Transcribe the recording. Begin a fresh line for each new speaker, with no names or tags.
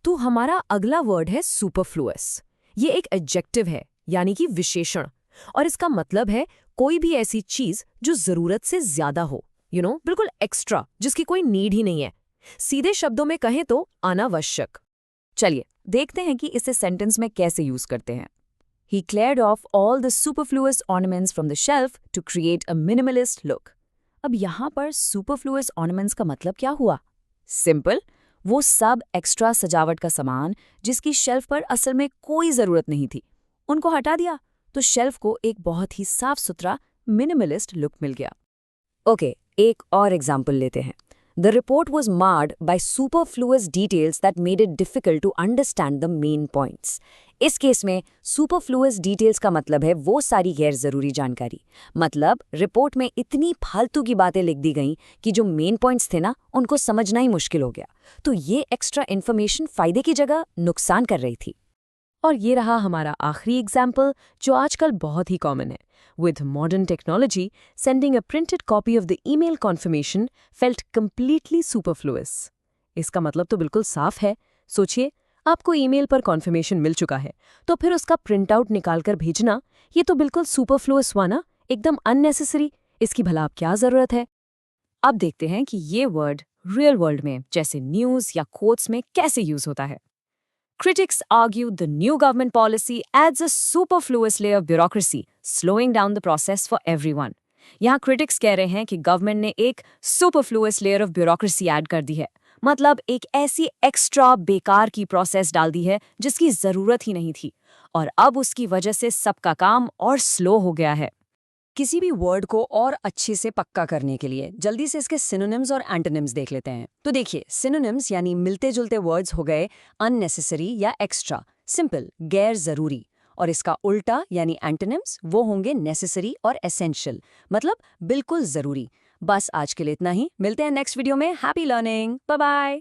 तो हमारा अगला वर्ड है सुपरफ्लुअस। ये एक एडजेक्टिव है, यानी कि विशेषण, और इसका मतलब है कोई भी ऐसी चीज जो जरूरत से ज्यादा हो, बिल्कुल एक्स्ट्रा, जिसकी कोई नीड ही नहीं है। सीधे शब्दों में कहें तो अनावश्यक।
चलिए देखते हैं कि इसे सेंटेंस में कैसे यूज करते हैं। He cleared off all the superfluous ornaments from the shelf to create a minimalist look. अब यहाँ पर superfluous ornaments का मतलब क्या हुआ? सिंपल, वो सब एक्स्ट्रा सजावट का सामान जिसकी शेल्फ पर असल में कोई ज़रूरत नहीं थी, उनको हटा दिया तो शेल्फ को एक बहुत ही साफ सुथरा मिनिमलिस्ट लुक मिल गया। ओके, एक और एग्जाम्पल लेते हैं। The report was marred by superfluous details that made it difficult to understand the main points. इस केस में superfluous details का मतलब है वो सारी गैर ज़रूरी जानकारी। मतलब रिपोर्ट में इतनी फालतू की बातें लिख दी गईं कि जो मेन पॉइंट्स थे ना, उनको समझना ही मुश्किल हो गया। तो ये एक्स्ट्रा इन्फॉर्मेशन फ़ायदे की जगह नुकसान कर रही थी।
और ये रहा हमारा आखिरी एग्जाम्पल, जो आजकल बहुत ही कॉमन है। With modern technology, sending a printed copy of the email confirmation felt completely superfluous. इसका मतलब तो बिल्कुल साफ है। सोचिए, आपको ईमेल पर कॉन्फर्मेशन मिल चुका है, तो फिर उसका प्रिंट आउट निकालकर भेजना, ये तो बिल्कुल सुपरफ्लुअस हुआ ना, एकदम अननेसेसरी। इसकी भला अब क्या जरूरत है?
अब देखते हैं कि ये वर्ड रियल वर्ल्ड में जैसे न्यूज़ या कोट्स में कैसे यूज होता है। Critics argue the new government policy adds a superfluous layer of bureaucracy, slowing down the process for everyone. यहाँ critics कह रहे हैं कि गवर्नमेंट ने एक superfluous layer of bureaucracy add कर दी है, मतलब एक ऐसी एक्स्ट्रा बेकार की प्रोसेस डाल दी है जिसकी ज़रूरत ही नहीं थी, और अब उसकी वजह से सबका काम और स्लो हो गया है।
किसी भी वर्ड को और अच्छे से पक्का करने के लिए जल्दी से इसके सिनोनिम्स और एंटोनिम्स देख लेते हैं। तो देखिए, सिनोनिम्स यानी मिलते जुलते वर्ड्स हो गए अननेसेसरी या एक्स्ट्रा, सिंपल गैर जरूरी, और इसका उल्टा यानी एंटोनिम्स वो होंगे नेसेसरी और एसेंशियल, मतलब बिल्कुल जरूरी। बस आज के लिए इतना ही, मिलते हैं नेक्स्ट वीडियो में। Happy learning, bye bye.